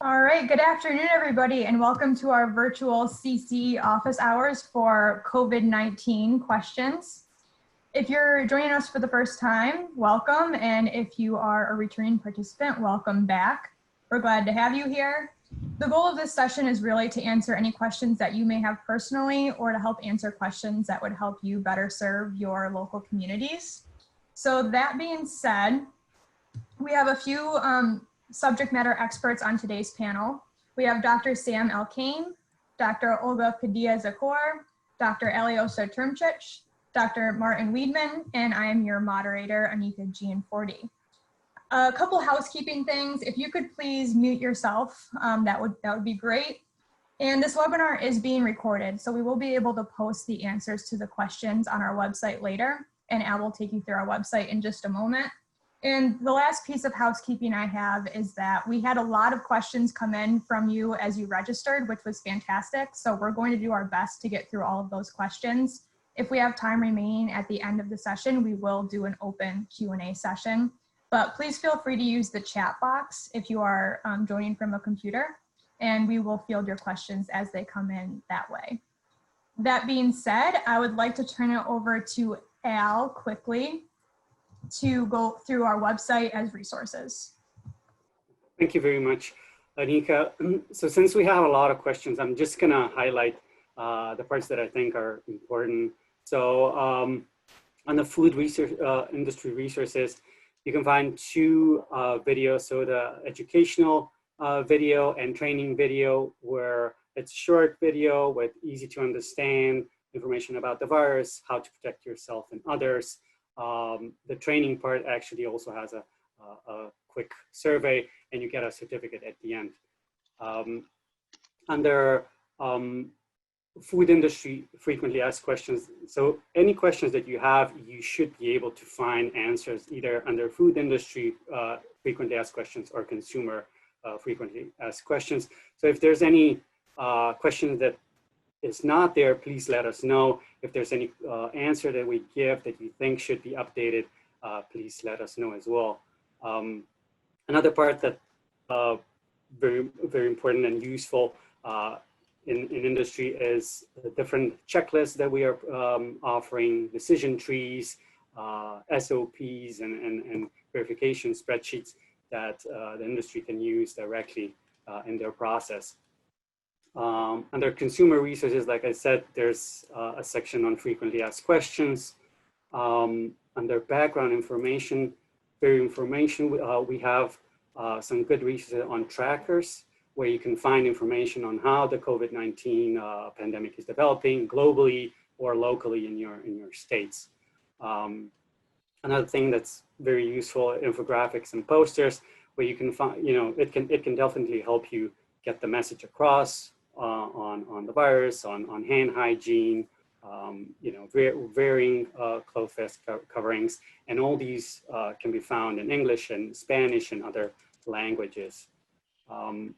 All right, good afternoon, everybody, and welcome to our virtual CCE office hours for COVID-19 questions. If you're joining us for the first time, welcome, and if you are a returning participant, welcome back. We're glad to have you here. The goal of this session is really to answer any questions that you may have personally or to help answer questions that would help you better serve your local communities. So that being said, we have a few subject matter experts on today's panel. We have Dr. Sam Alkane, Dr. Olga Padilla-Zakor, Dr. Aliosa Termchich, Dr. Martin Weidman, and I am your moderator, Anika Gianforti. A couple housekeeping things. If you could please mute yourself, that would be great. And this webinar is being recorded, so we will be able to post the answers to the questions on our website later, and Al will take you through our website in just a moment. And the last piece of housekeeping I have is that we had a lot of questions come in from you as you registered, which was fantastic. So we're going to do our best to get through all of those questions. If we have time remaining at the end of the session, we will do an open Q&A session. But please feel free to use the chat box if you are joining from a computer, and we will field your questions as they come in that way. That being said, I would like to turn it over to Al quickly to go through our website as resources. Thank you very much, Anika. So since we have a lot of questions, I'm just gonna highlight the parts that I think are important. So on the food research, industry resources, you can find two videos. So the educational video and training video, where it's a short video with easy to understand information about the virus, how to protect yourself and others. The training part actually also has a quick survey, and you get a certificate at the end. Under food industry frequently asked questions, so any questions that you have, you should be able to find answers either under food industry frequently asked questions or consumer frequently asked questions. So if there's any questions that is not there, please let us know. If there's any answer that we give that you think should be updated, please let us know as well. Another part that very important and useful in industry is the different checklists that we are offering, decision trees, SOPs, and verification spreadsheets that the industry can use directly in their process. Under consumer resources, like I said, there's a section on frequently asked questions. Under background information, we have some good resources on trackers, where you can find information on how the COVID-19 pandemic is developing globally or locally in your states. Another thing that's very useful, infographics and posters, where you can find, it can definitely help you get the message across on the virus, on hand hygiene, wearing cloth vest coverings, and all these can be found in English and Spanish and other languages. Under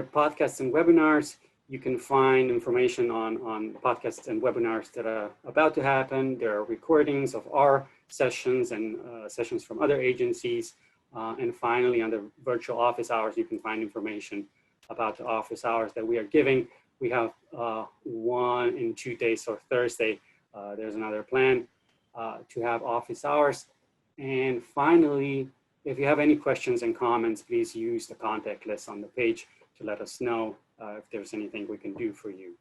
podcasts and webinars, you can find information on podcasts and webinars that are about to happen. There are recordings of our sessions and sessions from other agencies. And finally, under virtual office hours, you can find information about the office hours that we are giving. We have 1 in 2 days, so Thursday, there's another plan to have office hours. And finally, if you have any questions and comments, please use the contact list on the page to let us know if there's anything we can do for you.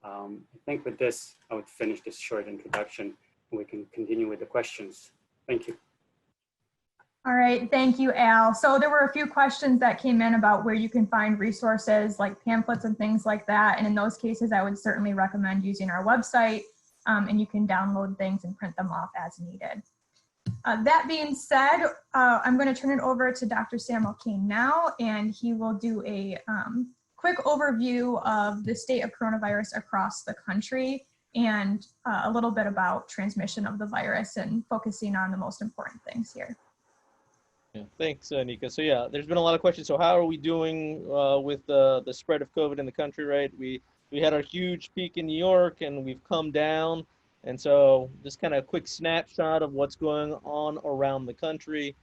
I think with this, I would finish this short introduction, and we can continue with the questions. Thank you. All right, thank you, Al. So there were a few questions that came in about where you can find resources like pamphlets and things like that. And in those cases, I would certainly recommend using our website, and you can download things and print them off as needed. That being said, I'm going to turn it over to Dr. Sam Alkane now, and he will do a quick overview of the state of coronavirus across the country and a little bit about transmission of the virus and focusing on the most important things here. Yeah, thanks, Nika. So yeah, there's been a lot of questions. So how are we doing with the spread of COVID in the country, right? We had our huge peak in New York, and we've come down. And so just kind of a quick snapshot of what's going on around the country.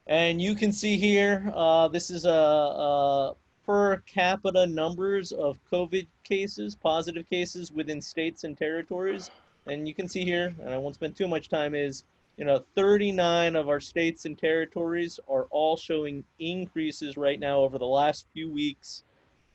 And you can see here, this is a per capita numbers of COVID cases, positive cases within states and territories. And you can see here, and I won't spend too much time, is 39 of our states and territories are all showing increases right now over the last few weeks,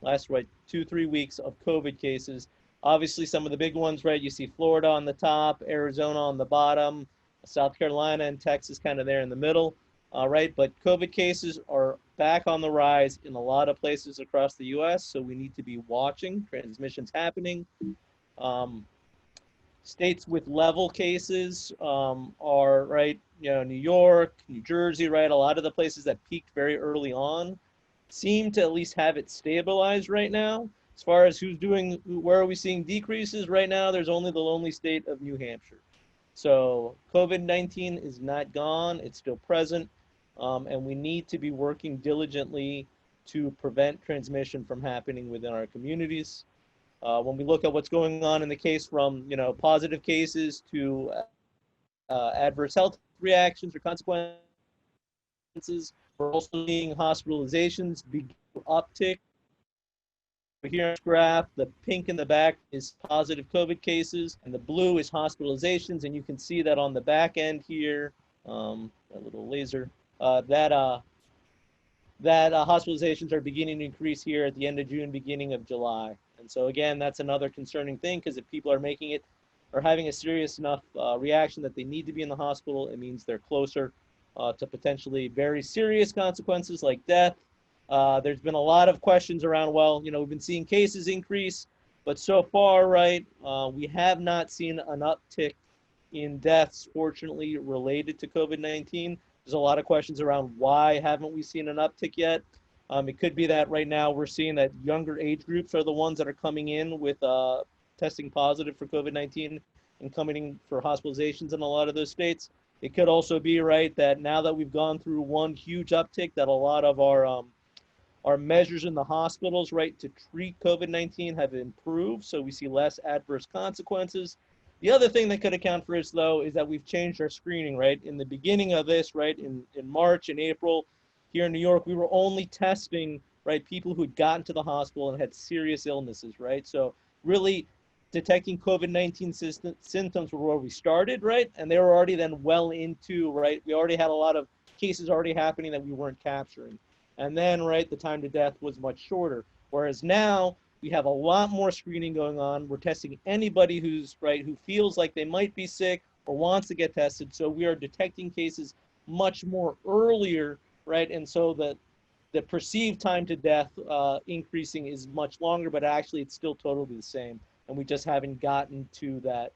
last 2-3 weeks of COVID cases. Obviously, some of the big ones, right? You see Florida on the top, Arizona on the bottom, South Carolina and Texas kind of there in the middle. Right, but COVID cases are back on the rise in a lot of places across the U.S., so we need to be watching transmissions happening. States with level cases are, right, New York, New Jersey, right, a lot of the places that peaked very early on seem to at least have it stabilized right now. As far as where are we seeing decreases right now, there's only the lonely state of New Hampshire. So COVID-19 is not gone, it's still present. And we need to be working diligently to prevent transmission from happening within our communities. When we look at what's going on in the case from positive cases to adverse health reactions or consequences, we're also seeing hospitalizations begin to uptick. Here on this graph, the pink in the back is positive COVID cases, and the blue is hospitalizations, and you can see that on the back end here, a little laser. That hospitalizations are beginning to increase here at the end of June, beginning of July. And so again, that's another concerning thing, because if people are making it or having a serious enough reaction that they need to be in the hospital, it means they're closer to potentially very serious consequences like death. There's been a lot of questions around, well, we've been seeing cases increase, but so far, right, we have not seen an uptick in deaths, fortunately, related to COVID-19. There's a lot of questions around why haven't we seen an uptick yet. It could be that right now we're seeing that younger age groups are the ones that are coming in with testing positive for COVID-19 and coming in for hospitalizations in a lot of those states. It could also be, right, that now that we've gone through one huge uptick, that a lot of our measures in the hospitals, right, to treat COVID-19 have improved, so we see less adverse consequences. The other thing that could account for this, though, is that we've changed our screening, right? In the beginning of this, right, in March and April, here in New York, we were only testing, right, people who had gotten to the hospital and had serious illnesses, right? So really detecting COVID-19 symptoms were where we started, right? And they were already then well into, right, we already had a lot of cases already happening that we weren't capturing. And then, right, the time to death was much shorter. Whereas now, we have a lot more screening going on. We're testing anybody who feels like they might be sick or wants to get tested. So we are detecting cases much more earlier, right? And so the perceived time to death increasing is much longer, but actually it's still totally the same. And we just haven't gotten to that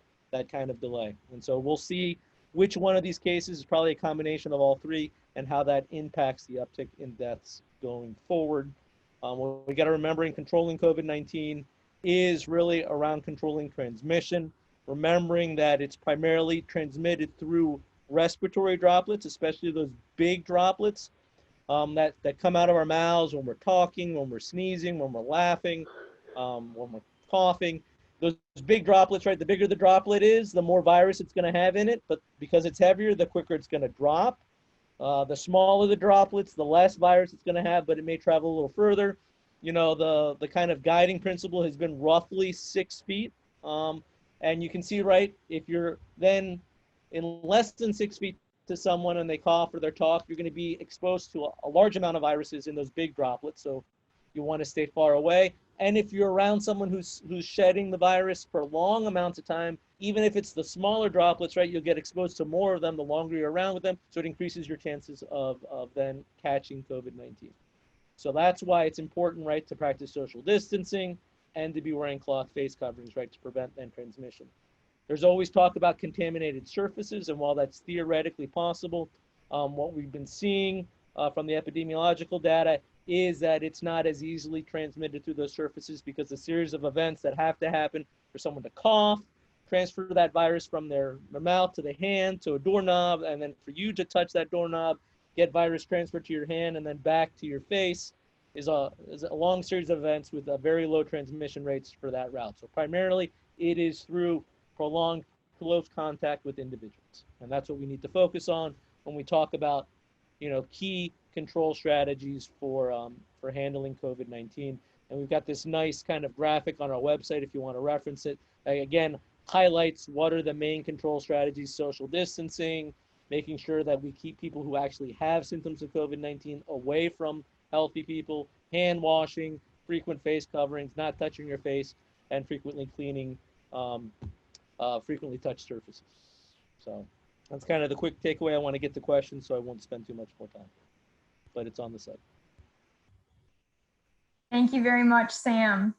kind of delay. And so we'll see which one of these cases is probably a combination of all three and how that impacts the uptick in deaths going forward. What we got to remember in controlling COVID-19 is really around controlling transmission, remembering that it's primarily transmitted through respiratory droplets, especially those big droplets that come out of our mouths when we're talking, when we're sneezing, when we're laughing, when we're coughing. Those big droplets, right, the bigger the droplet is, the more virus it's going to have in it, but because it's heavier, the quicker it's going to drop. The smaller the droplets, the less virus it's going to have, but it may travel a little further. The kind of guiding principle has been roughly 6 feet. And you can see, right, if you're then in less than 6 feet to someone and they cough or they talk, you're going to be exposed to a large amount of viruses in those big droplets. So you want to stay far away. And if you're around someone who's shedding the virus for long amounts of time, even if it's the smaller droplets, right, you'll get exposed to more of them the longer you're around with them. So it increases your chances of then catching COVID-19. So that's why it's important, right, to practice social distancing and to be wearing cloth face coverings, right, to prevent then transmission. There's always talk about contaminated surfaces, and while that's theoretically possible, what we've been seeing from the epidemiological data is that it's not as easily transmitted through those surfaces because a series of events that have to happen for someone to cough, transfer that virus from their mouth to the hand to a doorknob, and then for you to touch that doorknob, get virus transferred to your hand and then back to your face is a long series of events with very low transmission rates for that route. So primarily it is through prolonged close contact with individuals. And that's what we need to focus on when we talk about key control strategies for handling COVID-19. And we've got this nice kind of graphic on our website if you want to reference it. Again, highlights what are the main control strategies: social distancing, making sure that we keep people who actually have symptoms of COVID-19 away from healthy people, hand washing, frequent face coverings, not touching your face, and frequently cleaning frequently touched surfaces. So that's kind of the quick takeaway. I want to get to questions, so I won't spend too much more time, but it's on the site. Thank you very much, Sam.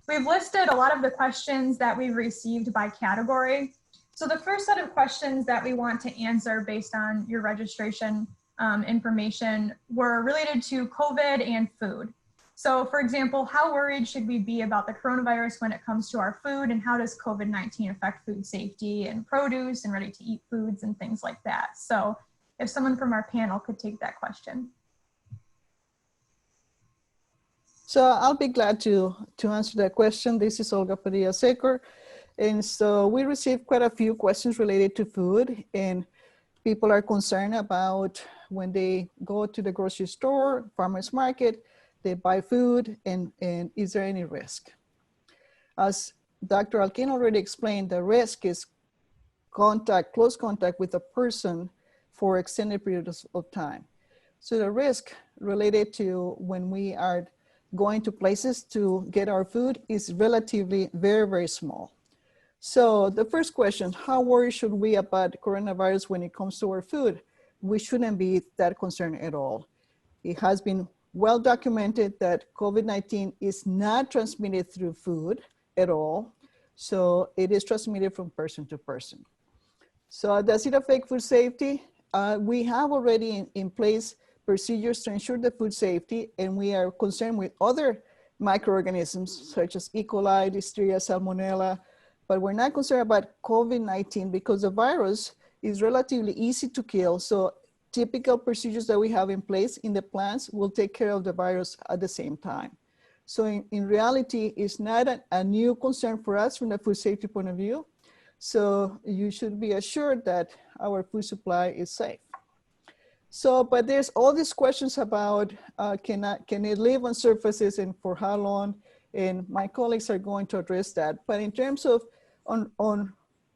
We've listed a lot of the questions that we've received by category. So the first set of questions that we want to answer based on your registration information were related to COVID and food. So for example, how worried should we be about the coronavirus when it comes to our food, and how does COVID-19 affect food safety and produce and ready to eat foods and things like that? So if someone from our panel could take that question. So I'll be glad to answer that question. This is Olga Padilla-Secor. And so we received quite a few questions related to food, and people are concerned about when they go to the grocery store, farmer's market, they buy food, and is there any risk? As Dr. Alkin already explained, the risk is close contact with a person for extended periods of time. So the risk related to when we are going to places to get our food is relatively very, very small. So the first question, how worried should we about coronavirus when it comes to our food? We shouldn't be that concerned at all. It has been well documented that COVID-19 is not transmitted through food at all. So it is transmitted from person to person. So does it affect food safety? We have already in place procedures to ensure the food safety, and we are concerned with other microorganisms such as E. coli, Listeria, Salmonella, but we're not concerned about COVID-19 because the virus is relatively easy to kill. So typical procedures that we have in place in the plants will take care of the virus at the same time. So in reality, it's not a new concern for us from the food safety point of view. So you should be assured that our food supply is safe. So, but there's all these questions about can it live on surfaces and for how long? And my colleagues are going to address that. But in terms of on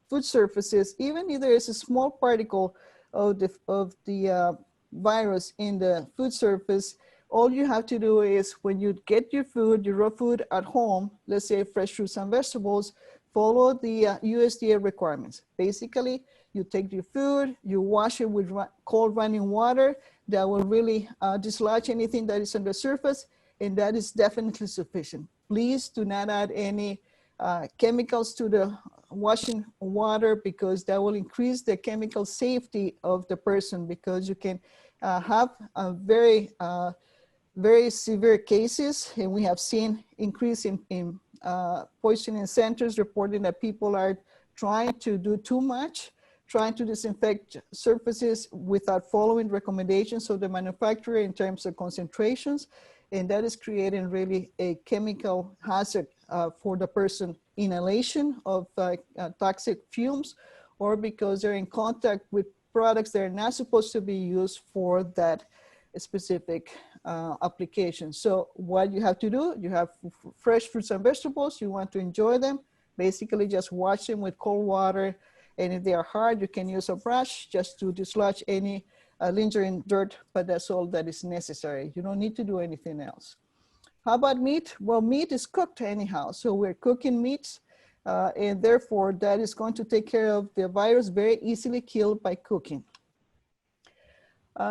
food surfaces, even if there is a small particle of the virus in the food surface, all you have to do is when you get your food, your raw food at home, let's say fresh fruits and vegetables, follow the USDA requirements. Basically, you take your food, you wash it with cold running water that will really dislodge anything that is on the surface, and that is definitely sufficient. Please do not add any chemicals to the washing water because that will increase the chemical safety of the person, because you can have a very severe cases, and we have seen increase in poisoning centers reporting that people are trying to do too much, trying to disinfect surfaces without following recommendations of the manufacturer in terms of concentrations. And that is creating really a chemical hazard for the person, inhalation of toxic fumes, or because they're in contact with products that are not supposed to be used for that specific application. So what you have to do, you have fresh fruits and vegetables, you want to enjoy them, basically just wash them with cold water. And if they are hard, you can use a brush just to dislodge any lingering dirt, but that's all that is necessary. You don't need to do anything else. How about meat? Well, meat is cooked anyhow. So we're cooking meats, and therefore that is going to take care of the virus very easily killed by cooking.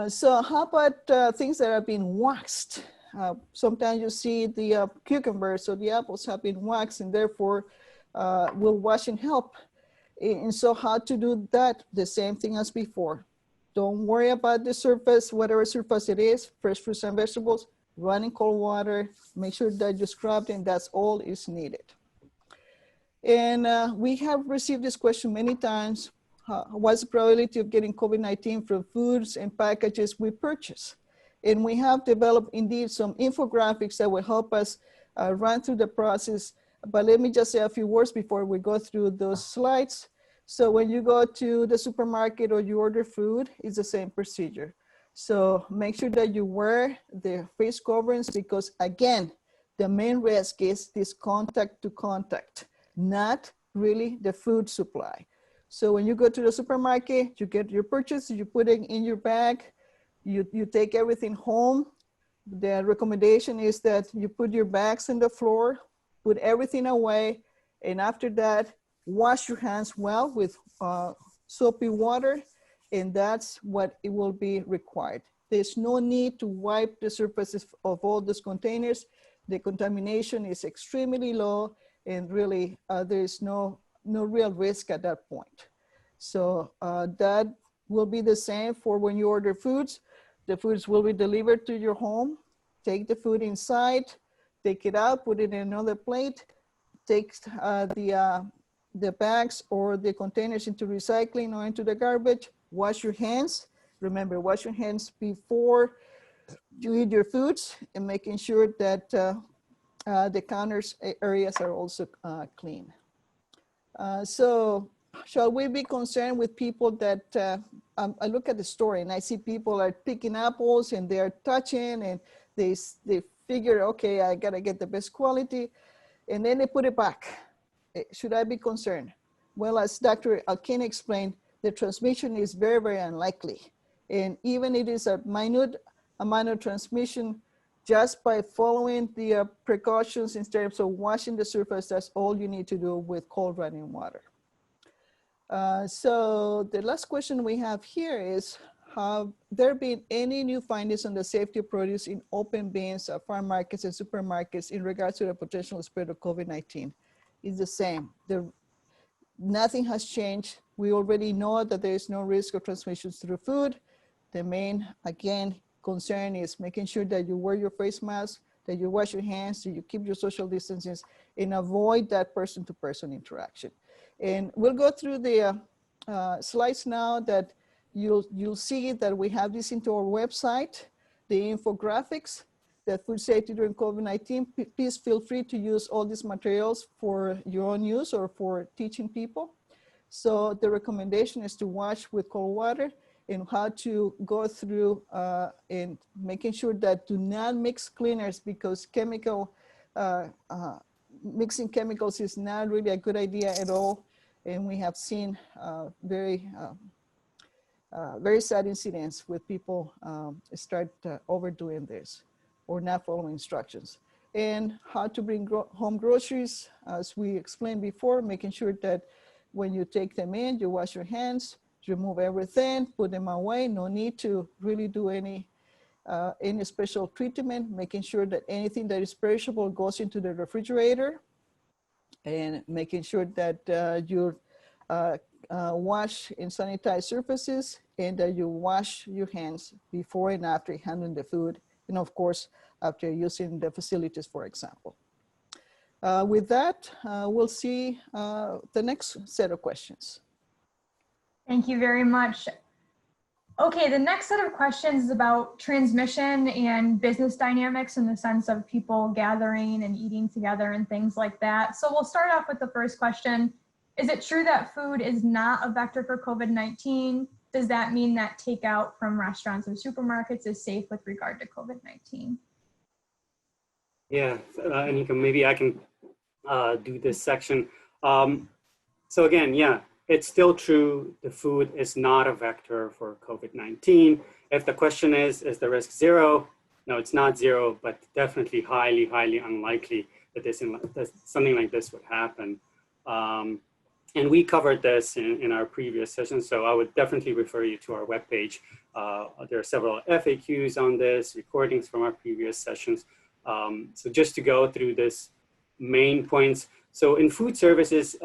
So how about things that are being waxed? Sometimes you see the cucumbers or the apples have been waxed, and therefore will wash and help. And so how to do that? The same thing as before. Don't worry about the surface, whatever surface it is, fresh fruits and vegetables, run in cold water, make sure that you scrub it, and that's all is needed. And we have received this question many times. What's the probability of getting COVID-19 from foods and packages we purchase? And we have developed indeed some infographics that will help us run through the process. But let me just say a few words before we go through those slides. So when you go to the supermarket or you order food, it's the same procedure. So make sure that you wear the face coverings because again, the main risk is this contact to contact, not really the food supply. So when you go to the supermarket, you get your purchase, you put it in your bag, you take everything home. The recommendation is that you put your bags on the floor, put everything away, and after that, wash your hands well with soapy water, and that's what it will be required. There's no need to wipe the surfaces of all those containers. The contamination is extremely low, and really there's no real risk at that point. So that will be the same for when you order foods. The foods will be delivered to your home. Take the food inside, take it out, put it in another plate, take the bags or the containers into recycling or into the garbage, wash your hands. Remember, wash your hands before you eat your foods and making sure that the counters areas are also clean. So shall we be concerned with people that, I look at the story and I see people are picking apples and they're touching and they figure, okay, I gotta get the best quality, and then they put it back. Should I be concerned? Well, as Dr. Alkin explained, the transmission is very, very unlikely. And even it is a minute amount of transmission, just by following the precautions in terms of washing the surface, that's all you need to do with cold running water. So the last question we have here is, have there been any new findings on the safety of produce in open bins at farm markets and supermarkets in regards to the potential spread of COVID-19? It's the same. Nothing has changed. We already know that there is no risk of transmissions through food. The main, again, concern is making sure that you wear your face mask, that you wash your hands, that you keep your social distances, and avoid that person-to-person interaction. And we'll go through the slides now that you'll see that we have this into our website, the infographics, that food safety during COVID-19. Please feel free to use all these materials for your own use or for teaching people. So the recommendation is to wash with cold water and how to go through and making sure that do not mix cleaners, because mixing chemicals is not really a good idea at all. And we have seen very sad incidents with people start overdoing this or not following instructions. And how to bring home groceries, as we explained before, making sure that when you take them in, you wash your hands, remove everything, put them away. No need to really do any special treatment, making sure that anything that is perishable goes into the refrigerator, and making sure that you wash and sanitize surfaces, and that you wash your hands before and after handling the food, and of course, after using the facilities, for example. With that, we'll see the next set of questions. Thank you very much. Okay, the next set of questions is about transmission and business dynamics in the sense of people gathering and eating together and things like that. So we'll start off with the first question. Is it true that food is not a vector for COVID-19? Does that mean that takeout from restaurants and supermarkets is safe with regard to COVID-19? Yeah, Anika, maybe I can do this section. So again, yeah, it's still true. The food is not a vector for COVID-19. If the question is the risk zero? No, it's not zero, but definitely highly, highly unlikely that something like this would happen. And we covered this in our previous session, so I would definitely refer you to our webpage. There are several FAQs on this, recordings from our previous sessions. So just to go through this main points. So in food services,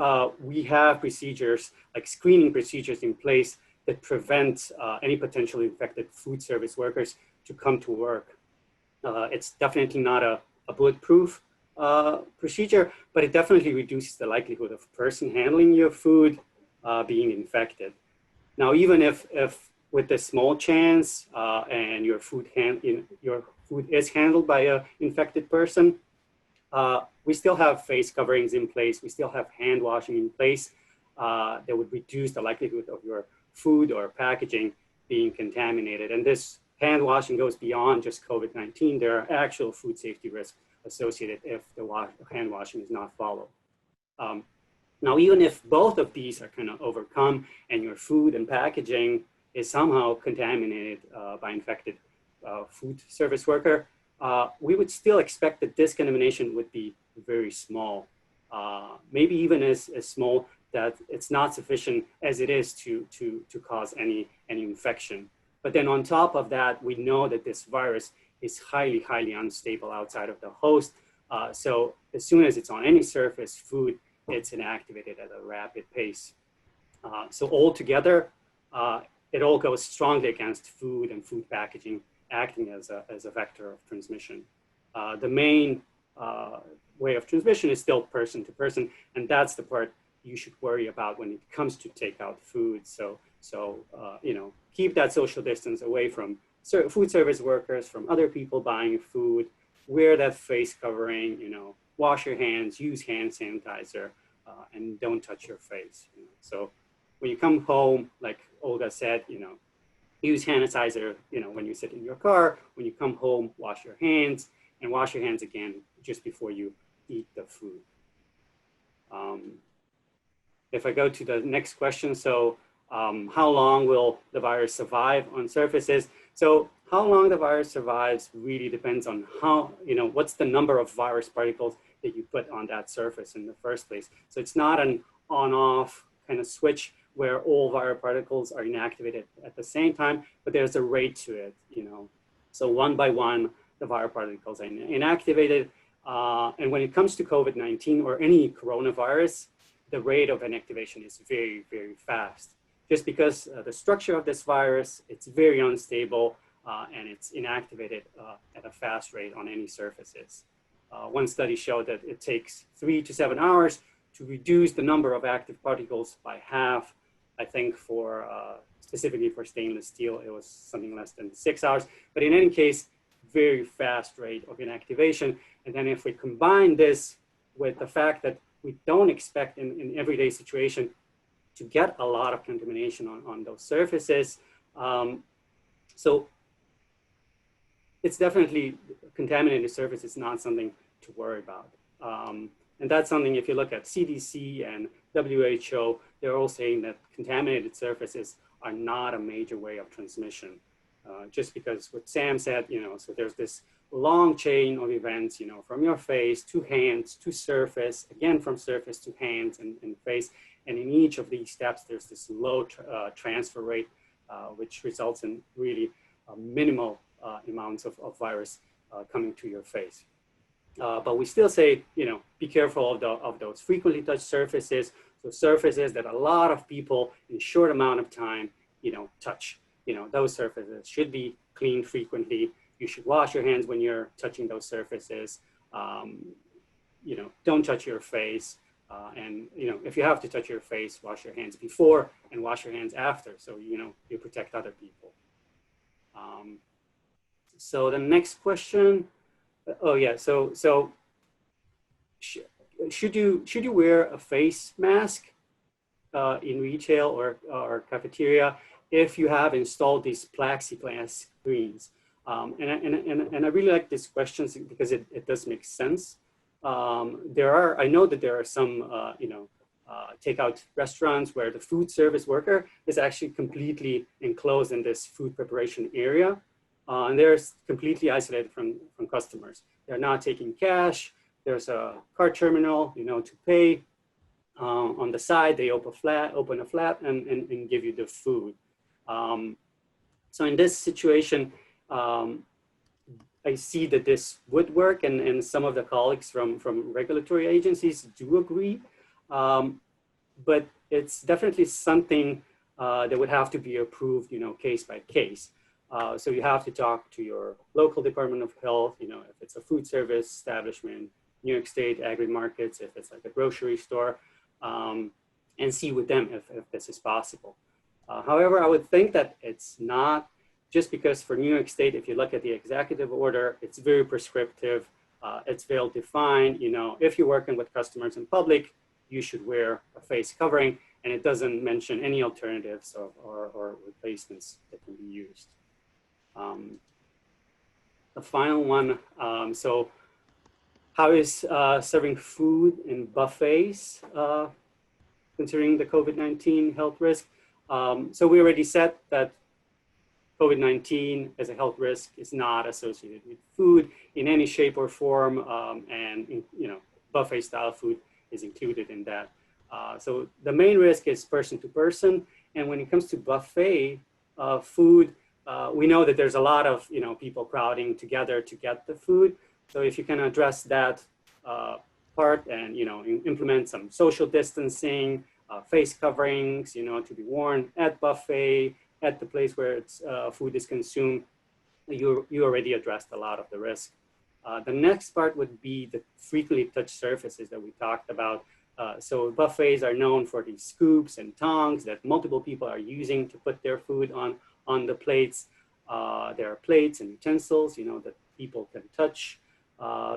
we have procedures, like screening procedures in place that prevent any potentially infected food service workers to come to work. It's definitely not a bulletproof procedure, but it definitely reduces the likelihood of a person handling your food being infected. Now, even if with a small chance and your food is handled by an infected person, we still have face coverings in place. We still have hand washing in place that would reduce the likelihood of your food or packaging being contaminated. And this hand washing goes beyond just COVID-19. There are actual food safety risks associated if the hand washing is not followed. Now, even if both of these are kind of overcome and your food and packaging is somehow contaminated by infected food service worker, we would still expect that this contamination would be very small, maybe even as small that it's not sufficient as it is to cause any infection. But then on top of that, we know that this virus is highly, highly unstable outside of the host. So as soon as it's on any surface, food, it's inactivated at a rapid pace. So altogether, it all goes strongly against food and food packaging acting as a vector of transmission. The main way of transmission is still person to person, and that's the part you should worry about when it comes to takeout food. So you know, keep that social distance away from food service workers, from other people buying food, wear that face covering, you know, wash your hands, use hand sanitizer, and don't touch your face. You know? So when you come home, like Olga said, you know, use hand sanitizer, you know, when you sit in your car. When you come home, wash your hands, and wash your hands again just before you eat the food. If I go to the next question, so how long will the virus survive on surfaces? So how long the virus survives really depends on how, you know, what's the number of virus particles that you put on that surface in the first place. So it's not an on-off kind of switch where all viral particles are inactivated at the same time, but there's a rate to it, you know. So one by one, the viral particles are inactivated. And when it comes to COVID-19 or any coronavirus, the rate of inactivation is very, very fast. Just because the structure of this virus, it's very unstable and it's inactivated at a fast rate on any surfaces. One study showed that it takes 3 to 7 hours to reduce the number of active particles by half. I think for specifically for stainless steel, it was something less than 6 hours. But in any case, very fast rate of inactivation. And then if we combine this with the fact that we don't expect in everyday situation to get a lot of contamination on those surfaces. So it's definitely contaminated surface is not something to worry about. And that's something, if you look at CDC and WHO, they're all saying that contaminated surfaces are not a major way of transmission. Just because what Sam said, you know, so there's this long chain of events, you know, from your face to hands to surface, again, from surface to hands and face. And in each of these steps, there's this low transfer rate, which results in really minimal amounts of virus coming to your face. But we still say, you know, be careful of those frequently touched surfaces. So surfaces that a lot of people in a short amount of time, you know, touch. You know, those surfaces should be cleaned frequently. You should wash your hands when you're touching those surfaces. You know, don't touch your face. And, you know, if you have to touch your face, wash your hands before and wash your hands after. So, you know, you protect other people. So the next question, oh yeah, so should you wear a face mask in retail or cafeteria if you have installed these plexiglass screens? And I really like this question because it does make sense. I know that there are some, you know, takeout restaurants where the food service worker is actually completely enclosed in this food preparation area. And they're completely isolated from customers. They're not taking cash. There's a card terminal, you know, to pay. On the side, they open a flap and give you the food. So in this situation, I see that this would work, and some of the colleagues from regulatory agencies do agree. But it's definitely something that would have to be approved, you know, case by case. So you have to talk to your local Department of Health, you know, if it's a food service establishment, New York State agri-markets, if it's like a grocery store, and see with them if this is possible. However, I would think that it's not, just because for New York State, if you look at the executive order, it's very prescriptive, it's well defined, you know, if you're working with customers in public, you should wear a face covering, and it doesn't mention any alternatives or replacements that can be used. The final one, so how is serving food in buffets considering the COVID-19 health risk? So we already said that COVID-19 as a health risk is not associated with food in any shape or form, and buffet style food is included in that. So the main risk is person to person, and when it comes to buffet food, we know that there's a lot of people crowding together to get the food. So if you can address that part and implement some social distancing, face coverings, to be worn at buffet, at the place where it's, food is consumed, you already addressed a lot of the risk. The next part would be the frequently touched surfaces that we talked about. So buffets are known for these scoops and tongs that multiple people are using to put their food on the plates. There are plates and utensils, that people can touch.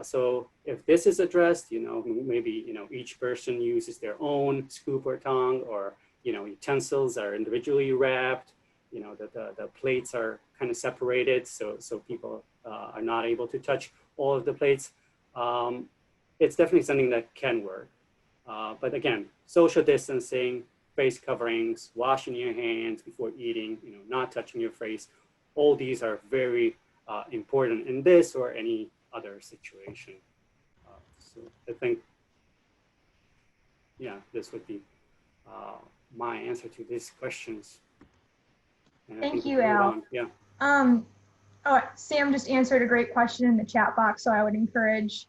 So if this is addressed, maybe, each person uses their own scoop or tongue, or, utensils are individually wrapped, the plates are kind of separated so people are not able to touch all of the plates. It's definitely something that can work. But again, social distancing, face coverings, washing your hands before eating, not touching your face, all these are very important in this or any other situation. So I think, this would be my answer to these questions. Thank you, Al. Yeah. Sam just answered a great question in the chat box, so I would encourage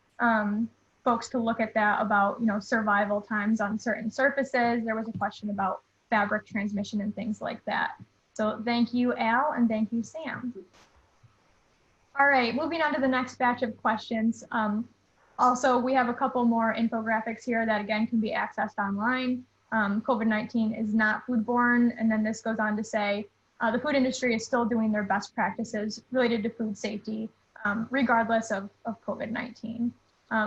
folks to look at that about, survival times on certain surfaces. There was a question about fabric transmission and things like that. So thank you, Al, and thank you, Sam. All right, moving on to the next batch of questions. Also, we have a couple more infographics here that again can be accessed online. COVID-19 is not foodborne, and then this goes on to say, the food industry is still doing their best practices related to food safety, regardless of COVID-19.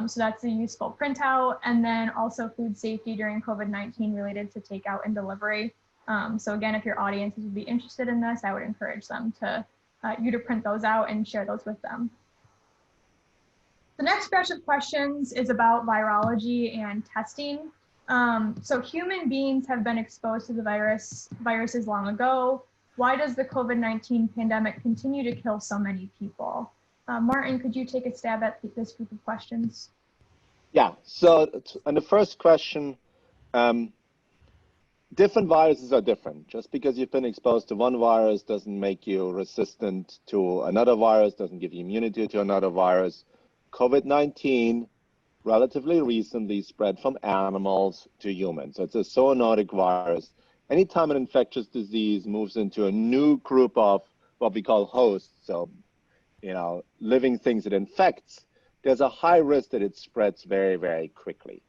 So that's a useful printout, and then also food safety during COVID-19 related to takeout and delivery. So again, if your audiences would be interested in this, I would encourage them to you to print those out and share those with them. The next batch of questions is about virology and testing. So human beings have been exposed to the viruses long ago. Why does the COVID-19 pandemic continue to kill so many people? Martin, could you take a stab at this group of questions? Yeah, so on the first question, different viruses are different. Just because you've been exposed to one virus doesn't make you resistant to another virus, doesn't give you immunity to another virus. COVID-19 relatively recently spread from animals to humans. So it's a zoonotic virus. Anytime an infectious disease moves into a new group of what we call hosts, so living things it infects, there's a high risk that it spreads very, very quickly.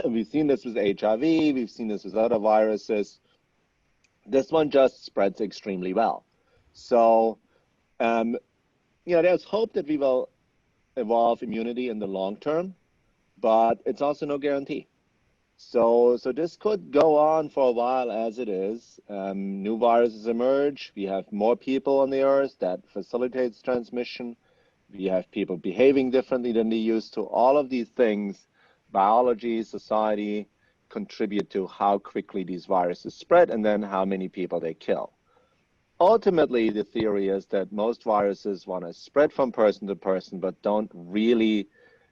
We've seen this with HIV, we've seen this with other viruses. This one just spreads extremely well. So, there's hope that we will evolve immunity in the long term, but it's also no guarantee. So this could go on for a while as it is. New viruses emerge. We have more people on the earth that facilitates transmission. We have people behaving differently than they used to. All of these things, biology, society, contribute to how quickly these viruses spread and then how many people they kill. Ultimately, the theory is that most viruses want to spread from person to person, but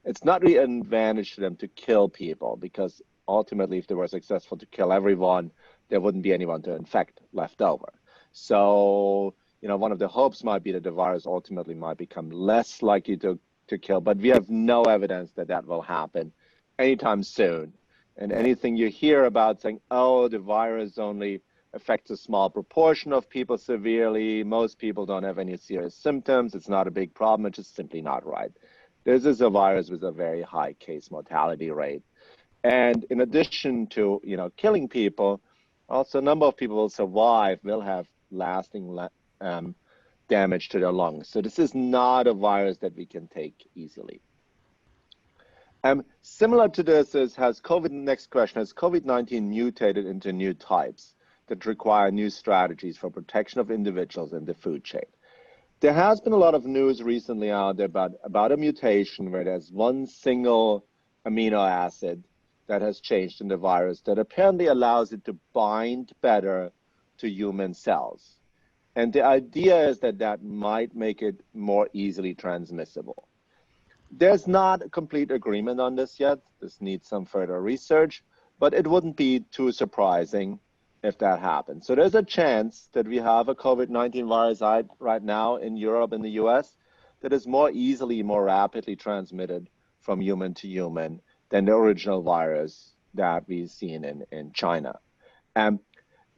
it's not really an advantage to them to kill people, because ultimately, if they were successful to kill everyone, there wouldn't be anyone to infect left over. So, one of the hopes might be that the virus ultimately might become less likely to kill, but we have no evidence that that will happen anytime soon. And anything you hear about saying, oh, the virus only affects a small proportion of people severely, most people don't have any serious symptoms, it's not a big problem, it's just simply not right. This is a virus with a very high case mortality rate. And in addition to, killing people, also a number of people will survive, will have lasting damage to their lungs. So this is not a virus that we can take easily. Similar to this next question, has COVID-19 mutated into new types that require new strategies for protection of individuals in the food chain? There has been a lot of news recently out there about a mutation where there's one single amino acid that has changed in the virus that apparently allows it to bind better to human cells. And the idea is that that might make it more easily transmissible. There's not a complete agreement on this yet. This needs some further research, but it wouldn't be too surprising if that happens. So there's a chance that we have a COVID-19 virus right now in Europe and the US that is more easily, more rapidly transmitted from human to human than the original virus that we've seen in China.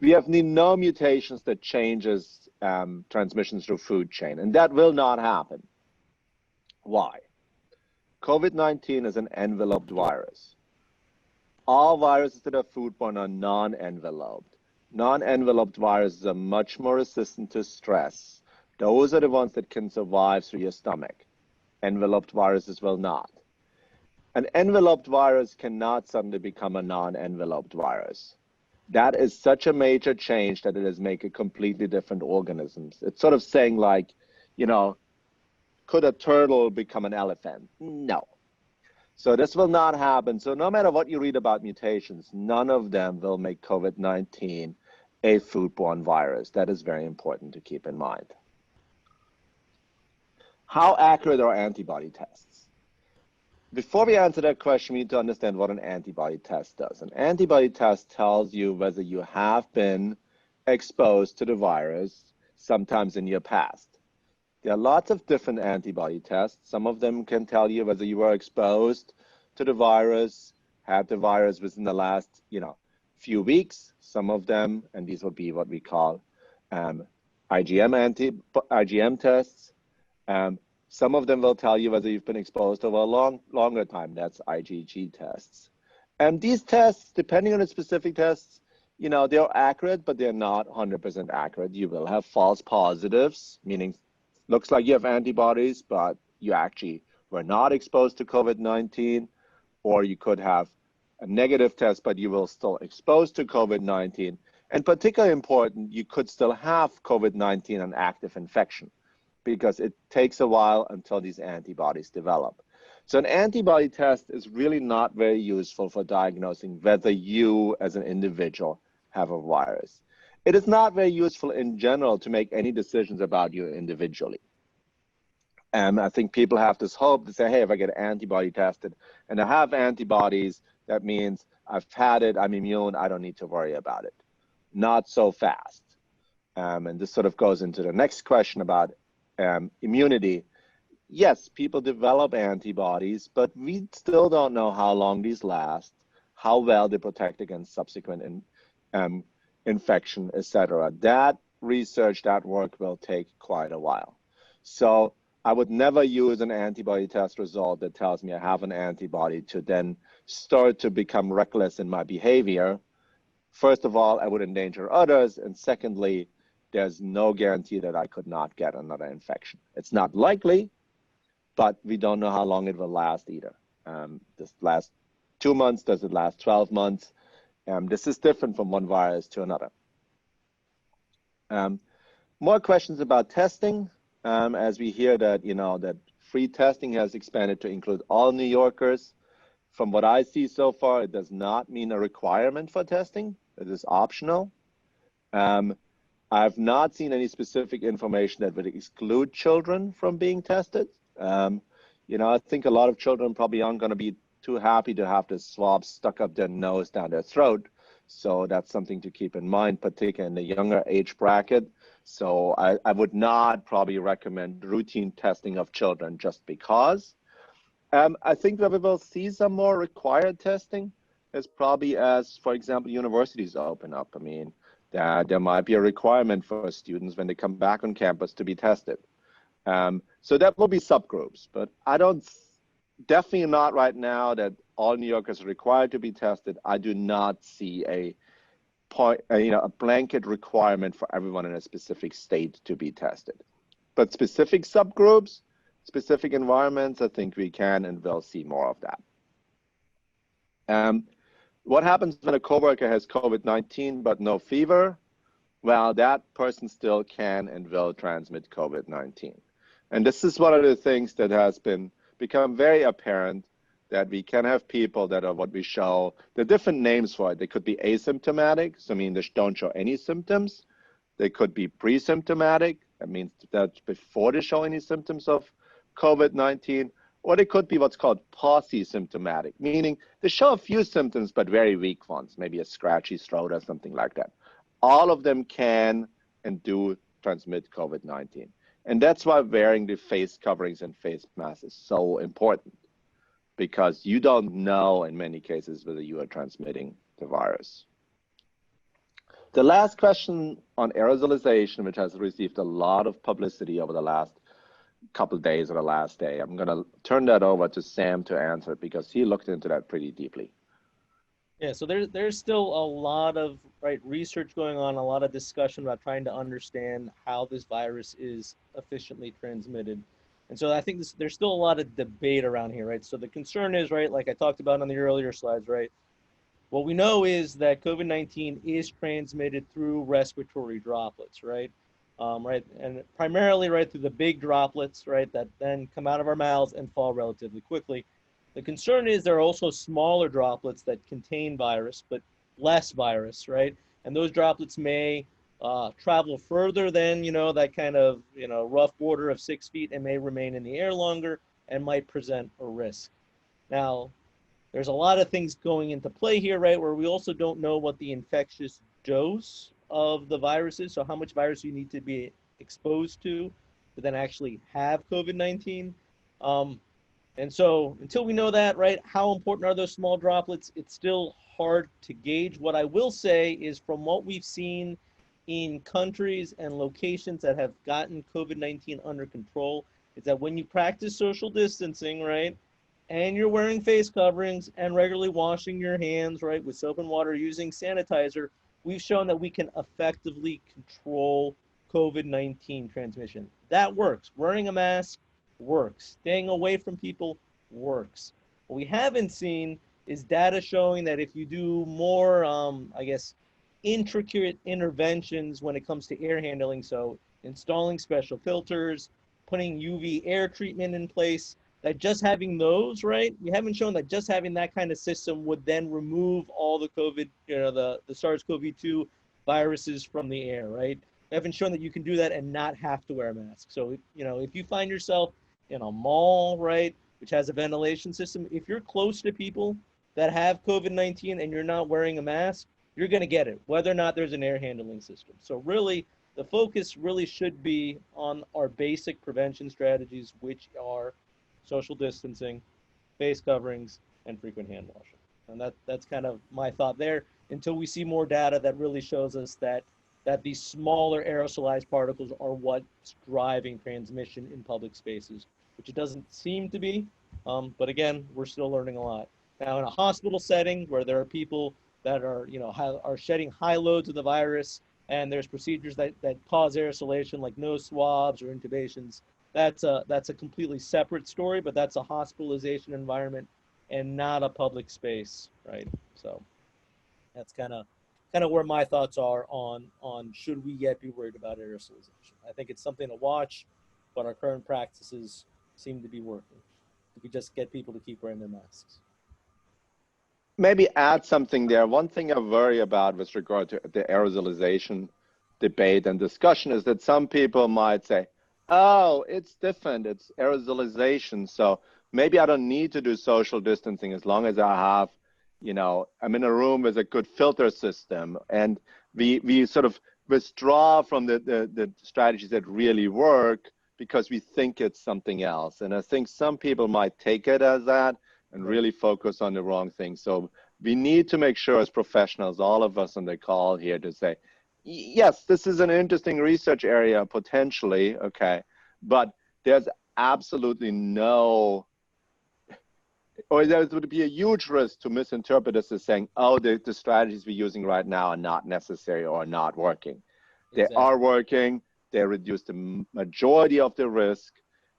We have no mutations that changes transmissions through food chain, and that will not happen. Why? COVID-19 is an enveloped virus. All viruses that are foodborne are non-enveloped. Non-enveloped viruses are much more resistant to stress. Those are the ones that can survive through your stomach. Enveloped viruses will not. An enveloped virus cannot suddenly become a non-enveloped virus. That is such a major change that it is making completely different organisms. It's sort of saying like, you know, could a turtle become an elephant? No. So this will not happen. So no matter what you read about mutations, none of them will make COVID-19 a foodborne virus. That is very important to keep in mind. How accurate are antibody tests? Before we answer that question, we need to understand what an antibody test does. An antibody test tells you whether you have been exposed to the virus sometimes in your past. There are lots of different antibody tests. Some of them can tell you whether you were exposed to the virus, had the virus within the last, few weeks. Some of them, and these would be what we call IgM tests. Some of them will tell you whether you've been exposed over a longer time. That's IgG tests. And these tests, depending on the specific tests, they're accurate, but they're not 100% accurate. You will have false positives, meaning looks like you have antibodies, but you actually were not exposed to COVID-19, or you could have a negative test, but you will still exposed to COVID-19. And particularly important, you could still have COVID-19 an active infection, because it takes a while until these antibodies develop. So an antibody test is really not very useful for diagnosing whether you as an individual have a virus. It is not very useful in general to make any decisions about you individually. And I think people have this hope to say, hey, if I get antibody tested and I have antibodies, that means I've had it, I'm immune, I don't need to worry about it. Not so fast. And this sort of goes into the next question about immunity. Yes, people develop antibodies, but we still don't know how long these last, how well they protect against subsequent infection, etc. That research, that work will take quite a while. So I would never use an antibody test result that tells me I have an antibody to then start to become reckless in my behavior. First of all, I would endanger others. And secondly, there's no guarantee that I could not get another infection. It's not likely, but we don't know how long it will last either. This lasts 2 months, does it last 12 months? This is different from one virus to another. More questions about testing, as we hear that, that free testing has expanded to include all New Yorkers. From what I see so far, it does not mean a requirement for testing. It is optional. I've not seen any specific information that would exclude children from being tested. I think a lot of children probably aren't going to be too happy to have this swab stuck up their nose, down their throat. So that's something to keep in mind, particularly in the younger age bracket. So I would not probably recommend routine testing of children just because. I think that we will see some more required testing as probably as, for example, universities open up. I mean, there might be a requirement for students when they come back on campus to be tested. So that will be subgroups, but I don't, definitely not right now that all New Yorkers are required to be tested. I do not see a blanket requirement for everyone in a specific state to be tested. But specific subgroups, specific environments, I think we can and will see more of that. What happens when a coworker has COVID-19 but no fever? well, that person still can and will transmit COVID-19. And this is one of the things that has become very apparent, that we can have people that are what we show, the different names for it. They could be asymptomatic, so I mean they don't show any symptoms. They could be pre-symptomatic, that means that before they show any symptoms of COVID-19, or they could be what's called pauci-symptomatic, meaning they show a few symptoms, but very weak ones, maybe a scratchy throat or something like that. All of them can and do transmit COVID-19. And that's why wearing the face coverings and face masks is so important, because you don't know in many cases whether you are transmitting the virus. The last question on aerosolization, which has received a lot of publicity over the last couple of days or the last day, I'm going to turn that over to Sam to answer, because he looked into that pretty deeply. Yeah, so there's still a lot of research going on, a lot of discussion about trying to understand how this virus is efficiently transmitted. And so I think there's still a lot of debate around here, right? So the concern is, like I talked about on the earlier slides, right? What we know is that COVID-19 is transmitted through respiratory droplets, right? And primarily, through the big droplets, that then come out of our mouths and fall relatively quickly. The concern is there are also smaller droplets that contain virus, but less virus, right? And those droplets may travel further than, that kind of, rough border of 6 feet, and may remain in the air longer and might present a risk. Now, there's a lot of things going into play here, where we also don't know what the infectious dose of the virus is, so how much virus you need to be exposed to then actually have COVID-19. And so until we know that, how important are those small droplets? It's still hard to gauge. What I will say is, from what we've seen in countries and locations that have gotten COVID-19 under control, is that when you practice social distancing, and you're wearing face coverings and regularly washing your hands, with soap and water, using sanitizer, we've shown that we can effectively control COVID-19 transmission. That works. Wearing a mask works. Staying away from people works. What we haven't seen is data showing that if you do more, intricate interventions when it comes to air handling, so installing special filters, putting UV air treatment in place, that just having those, we haven't shown that just having that kind of system would then remove all the COVID, the SARS-CoV-2 viruses from the air, We haven't shown that you can do that and not have to wear a mask. So, if you find yourself in a mall, which has a ventilation system, if you're close to people that have COVID-19 and you're not wearing a mask, you're going to get it, whether or not there's an air handling system. So really, the focus really should be on our basic prevention strategies, which are social distancing, face coverings, and frequent hand washing. And that's kind of my thought there, until we see more data that really shows us that these smaller aerosolized particles are what's driving transmission in public spaces, which it doesn't seem to be. But again, we're still learning a lot. Now, in a hospital setting where there are people that are, are shedding high loads of the virus, and there's procedures that cause aerosolation, like nose swabs or intubations, that's a completely separate story, but that's a hospitalization environment and not a public space, So that's kind of where my thoughts are on should we yet be worried about aerosolization. I think it's something to watch, but our current practices seem to be working. If we just get people to keep wearing their masks. Maybe add something there. One thing I worry about with regard to the aerosolization debate and discussion is that some people might say, oh, it's different, it's aerosolization, so maybe I don't need to do social distancing as long as I have, I'm in a room with a good filter system, and we sort of withdraw from the strategies that really work because we think it's something else. And I think some people might take it as that and really focus on the wrong thing. So we need to make sure as professionals, all of us on the call here, to say, yes, this is an interesting research area potentially, okay, but there's absolutely no, or there would be a huge risk to misinterpret this as saying, oh, the strategies we're using right now are not necessary or not working. Exactly. They are working, they reduce the majority of the risk,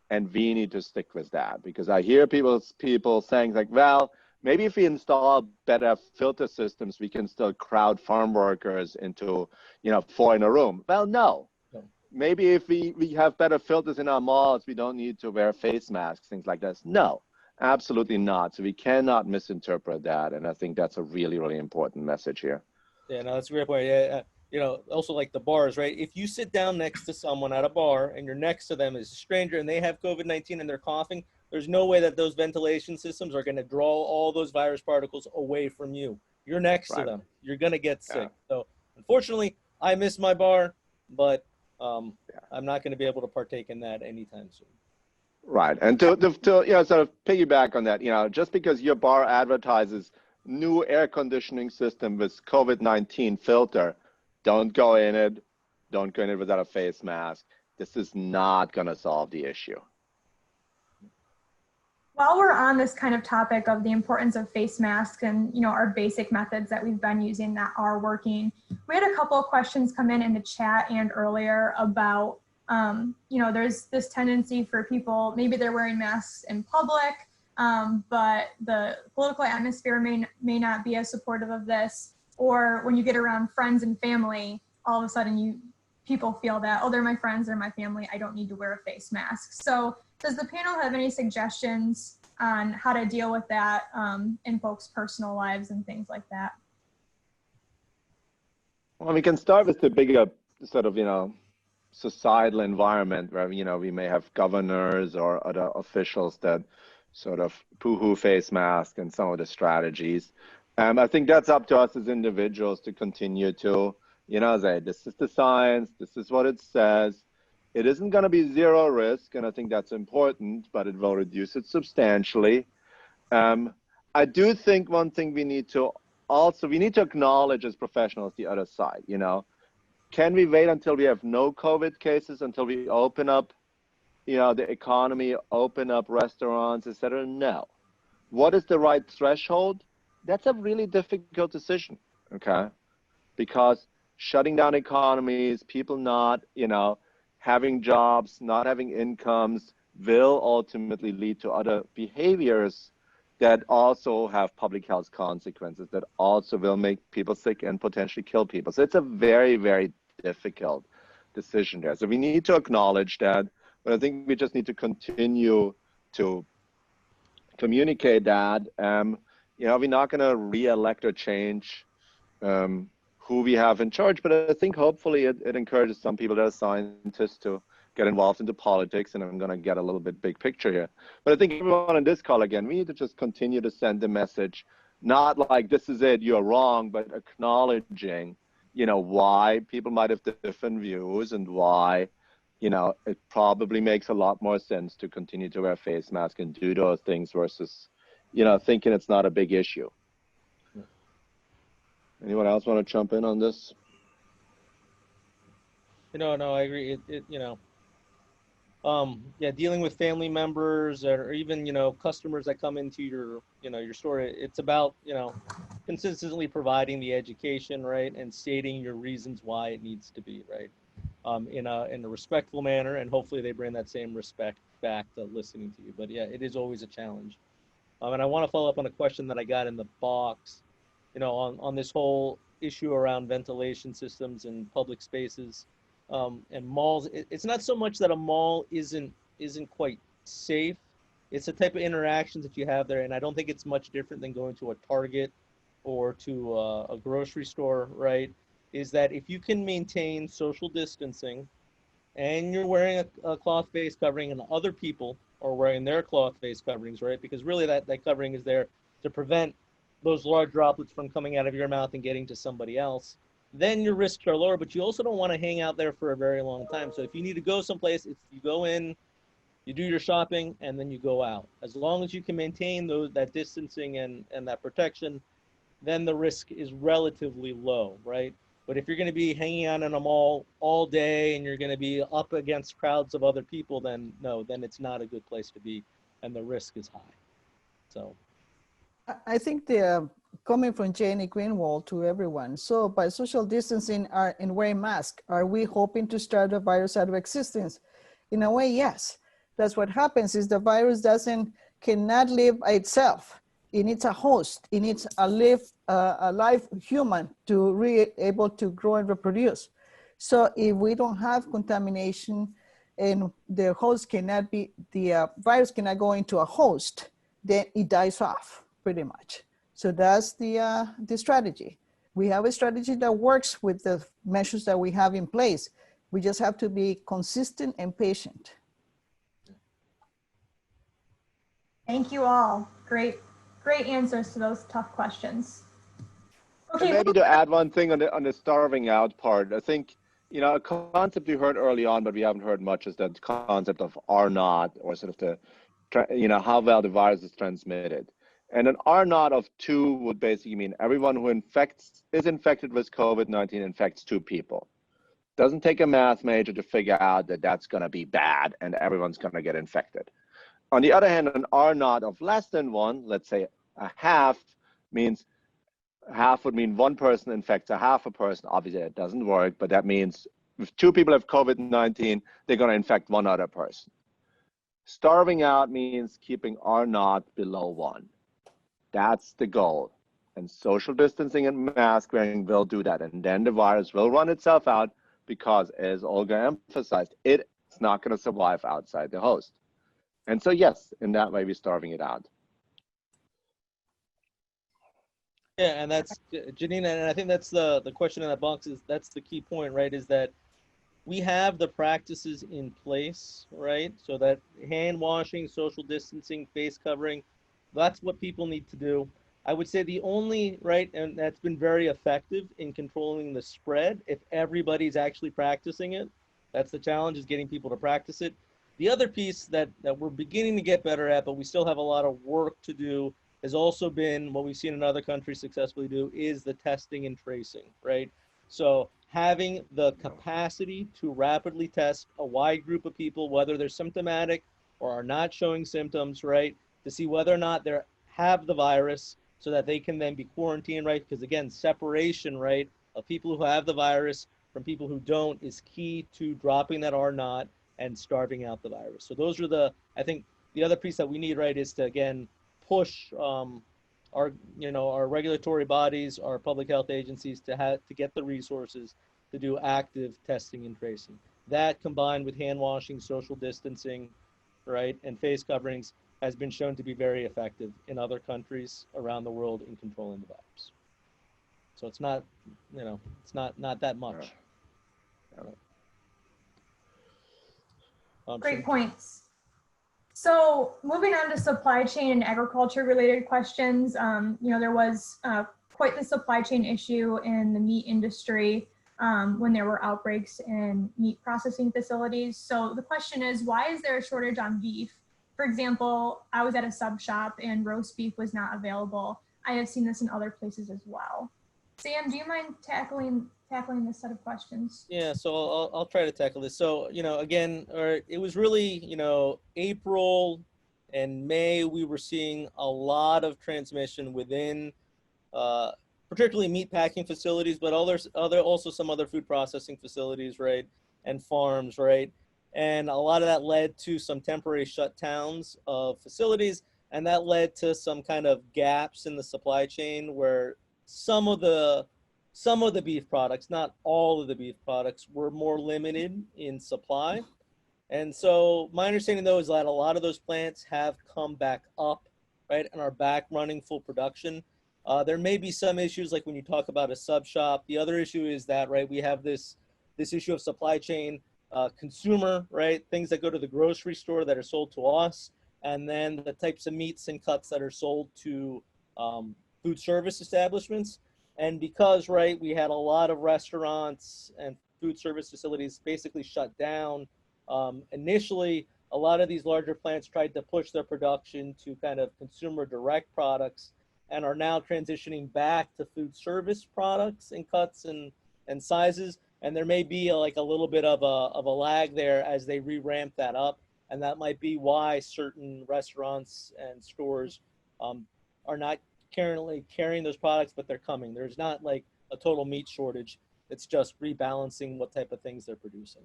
and we need to stick with that, because I hear people saying like, well, Maybe if we install better filter systems, we can still crowd farm workers into, 4 in a room. Well, no. Maybe if we have better filters in our malls, we don't need to wear face masks, things like this. No, absolutely not. So we cannot misinterpret that. And I think that's a really, really important message here. Yeah, no, that's a great point. Yeah, also like the bars, right? If you sit down next to someone at a bar and you're next to them as a stranger and they have COVID-19 and they're coughing, there's no way that those ventilation systems are going to draw all those virus particles away from you. You're next to them. You're going to get sick. So unfortunately, I miss my bar, but I'm not going to be able to partake in that anytime soon. Right. And to sort of piggyback on that, just because your bar advertises new air conditioning system with COVID-19 filter, don't go in it. Don't go in it without a face mask. This is not going to solve the issue. While we're on this kind of topic of the importance of face masks and our basic methods that we've been using that are working, we had a couple of questions come in the chat and earlier about there's this tendency for people, maybe they're wearing masks in public, but the political atmosphere may not be as supportive of this, or when you get around friends and family, all of a sudden people feel that, oh, they're my friends, they're my family, I don't need to wear a face mask. So does the panel have any suggestions on how to deal with that in folks' personal lives and things like that? Well, we can start with the bigger sort of, societal environment where, we may have governors or other officials that sort of poo-hoo face mask and some of the strategies. I think that's up to us as individuals to continue to, say, this is the science, this is what it says. It isn't going to be zero risk, and I think that's important, but it will reduce it substantially. I do think one thing we need to acknowledge as professionals the other side, Can we wait until we have no COVID cases, until we open up, the economy, open up restaurants, etc.? No. What is the right threshold? That's a really difficult decision, okay? Because shutting down economies, people not, having jobs, not having incomes will ultimately lead to other behaviors that also have public health consequences, that also will make people sick and potentially kill people. So it's a very, very difficult decision there. So we need to acknowledge that, but I think we just need to continue to communicate that. We're not going to re-elect or change who we have in charge, but I think hopefully it encourages some people that are scientists to get involved into politics, and I'm going to get a little bit big picture here. But I think everyone on this call, again, we need to just continue to send the message, not like this is it, you're wrong, but acknowledging, why people might have different views and why, it probably makes a lot more sense to continue to wear a face mask and do those things versus, thinking it's not a big issue. Anyone else want to jump in on this? No, I agree. Dealing with family members or even, customers that come into your store, it's about, consistently providing the education, right? And stating your reasons why it needs to be, right? In a respectful manner, and hopefully they bring that same respect back to listening to you. But yeah, it is always a challenge. And I want to follow up on a question that I got in the box, on this whole issue around ventilation systems in public spaces and malls. It's not so much that a mall isn't quite safe. It's the type of interactions that you have there, and I don't think it's much different than going to a Target or to a grocery store, right? Is that if you can maintain social distancing and you're wearing a cloth face covering and other people are wearing their cloth face coverings, right? Because really that covering is there to prevent those large droplets from coming out of your mouth and getting to somebody else, then your risks are lower, but you also don't want to hang out there for a very long time. So if you need to go someplace, you go in, you do your shopping, and then you go out. As long as you can maintain that distancing and that protection, then the risk is relatively low, right? But if you're going to be hanging out in a mall all day and you're going to be up against crowds of other people, then no, then it's not a good place to be, and the risk is high. So I think coming from Janie Greenwald to everyone. So by social distancing and wearing masks, are we hoping to start the virus out of existence? In a way, yes. That's what happens is the virus cannot live by itself. It needs a host. It needs a live human to be able to grow and reproduce. So if we don't have contamination and the host cannot be, the virus cannot go into a host, then it dies off pretty much. So that's the strategy. We have a strategy that works with the measures that we have in place. We just have to be consistent and patient. Thank you all. Great answers to those tough questions. Okay. And maybe to add one thing on the starving out part, I think, you know, a concept we heard early on, but we haven't heard much, is that concept of R naught, or sort of the, you know, how well the virus is transmitted. And an R naught of 2 would basically mean everyone who is infected with COVID-19 infects 2 people. Doesn't take a math major to figure out that that's going to be bad and everyone's going to get infected. On the other hand, an R naught of less than 1, let's say a half, means half would mean 1 person infects a half a person. Obviously, that doesn't work, but that means if 2 people have COVID-19, they're going to infect 1 other person. Starving out means keeping R naught below 1. That's the goal. And social distancing and mask wearing will do that. And then the virus will run itself out because, as Olga emphasized, it's not going to survive outside the host. And so, yes, in that way, we're starving it out. Yeah, and that's, Janina, and I think that's the question in that box is, that's the key point, right, is that we have the practices in place, right? So that hand washing, social distancing, face covering, that's what people need to do. I would say the only, right, and that's been very effective in controlling the spread, if everybody's actually practicing it. That's the challenge, is getting people to practice it. The other piece that we're beginning to get better at, but we still have a lot of work to do, has also been what we've seen in other countries successfully do, is the testing and tracing, right? So having the capacity to rapidly test a wide group of people, whether they're symptomatic or are not showing symptoms, right? To see whether or not they have the virus, so that they can then be quarantined, right? Because again, separation, right, of people who have the virus from people who don't is key to dropping that R naught and starving out the virus. So those are I think the other piece that we need, right, is to, again, push our regulatory bodies, our public health agencies to get the resources to do active testing and tracing. That, combined with hand washing, social distancing, right, and face coverings, has been shown to be very effective in other countries around the world in controlling the virus. So it's not, it's not that much. Great points. So moving on to supply chain and agriculture related questions, there was quite the supply chain issue in the meat industry when there were outbreaks in meat processing facilities. So the question is, why is there a shortage on beef? For example, I was at a sub shop and roast beef was not available. I have seen this in other places as well. Sam, do you mind tackling this set of questions? Yeah, so I'll try to tackle this. So, again, it was really, April and May, we were seeing a lot of transmission within, particularly meat packing facilities, but also some other food processing facilities, right, and farms, right? And a lot of that led to some temporary shutdowns of facilities, and that led to some kind of gaps in the supply chain where some of the beef products, not all of the beef products, were more limited in supply. And so my understanding, though, is that a lot of those plants have come back up, right, and are back running full production. There may be some issues, like when you talk about a sub shop. The other issue is that, right, we have this issue of supply chain, consumer, right, things that go to the grocery store that are sold to us, and then the types of meats and cuts that are sold to food service establishments. And because, right, we had a lot of restaurants and food service facilities basically shut down, initially, a lot of these larger plants tried to push their production to kind of consumer direct products, and are now transitioning back to food service products and cuts and sizes. And there may be a little bit of a lag there as they re-ramp that up. And that might be why certain restaurants and stores are not currently carrying those products, but they're coming. There's not like a total meat shortage. It's just rebalancing what type of things they're producing.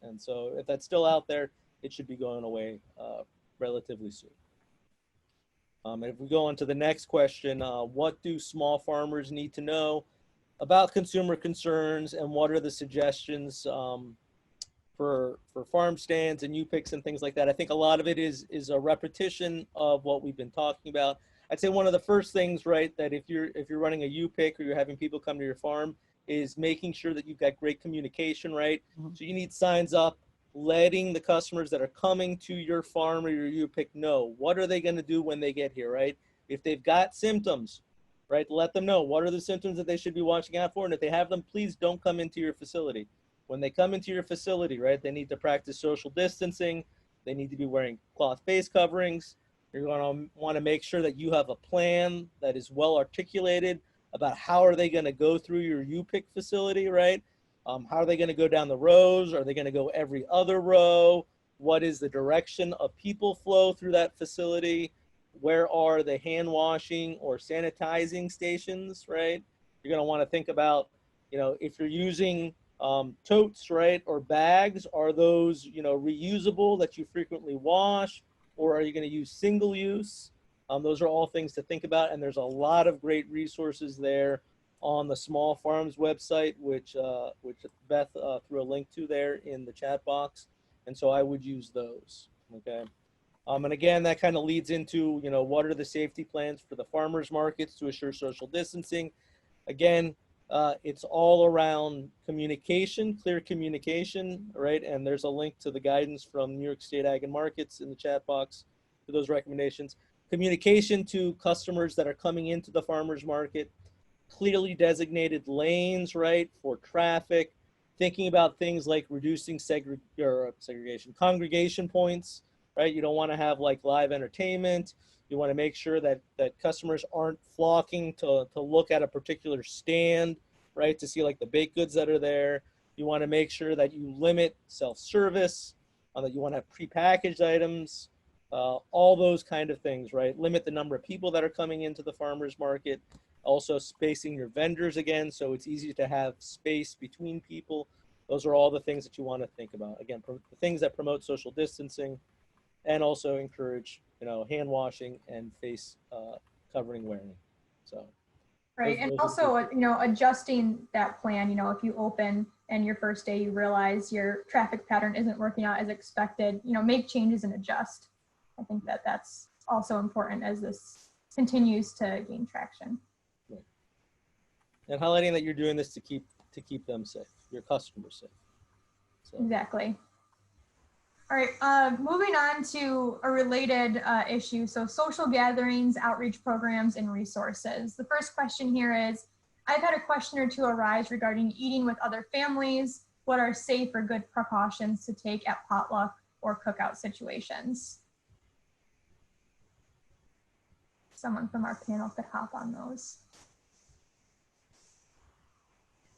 And so if that's still out there, it should be going away relatively soon. And if we go on to the next question, what do small farmers need to know about consumer concerns, and what are the suggestions for farm stands and Yupiks and things like that? I think a lot of it is a repetition of what we've been talking about. I'd say one of the first things, right, that if you're running a Yupik or you're having people come to your farm, is making sure that you've got great communication, right? Mm-hmm. So you need signs up letting the customers that are coming to your farm or your Yupik know what are they going to do when they get here, right? If they've got symptoms, right, let them know what are the symptoms that they should be watching out for, and if they have them, please don't come into your facility. When they come into your facility, right, they need to practice social distancing. They need to be wearing cloth face coverings. You're going to want to make sure that you have a plan that is well articulated about how are they going to go through your Yupik facility, right? How are they going to go down the rows? Are they going to go every other row? What is the direction of people flow through that facility? Where are the hand washing or sanitizing stations, right? You're going to want to think about, if you're using totes, right, or bags, are those, reusable that you frequently wash, or are you going to use single use? Those are all things to think about, and there's a lot of great resources there on the Small Farms website, which Beth threw a link to there in the chat box, and so I would use those. Okay, and again, that kind of leads into what are the safety plans for the farmers markets to assure social distancing. Again, it's all around communication, clear communication, right? And there's a link to the guidance from New York State Ag and Markets in the chat box for those recommendations. Communication to customers that are coming into the farmers market, clearly designated lanes, right, for traffic, thinking about things like reducing segregation, congregation points, right? You don't want to have like live entertainment. You want to make sure that customers aren't flocking to look at a particular stand, right, to see like the baked goods that are there. You want to make sure that you limit self-service, that you want to have prepackaged items, all those kind of things, right? Limit the number of people that are coming into the farmers market. Also spacing your vendors again, so it's easy to have space between people. Those are all the things that you want to think about. Again, the things that promote social distancing and also encourage, hand washing and face covering wearing. So. Right, and also, adjusting that plan, if you open and your first day you realize your traffic pattern isn't working out as expected, make changes and adjust. I think that's also important as this continues to gain traction. Right. And highlighting that you're doing this to keep them safe, your customers safe. So. Exactly. All right, moving on to a related issue. So social gatherings, outreach programs, and resources. The first question here is, I've had a question or two arise regarding eating with other families. What are safe or good precautions to take at potluck or cookout situations? Someone from our panel could hop on those.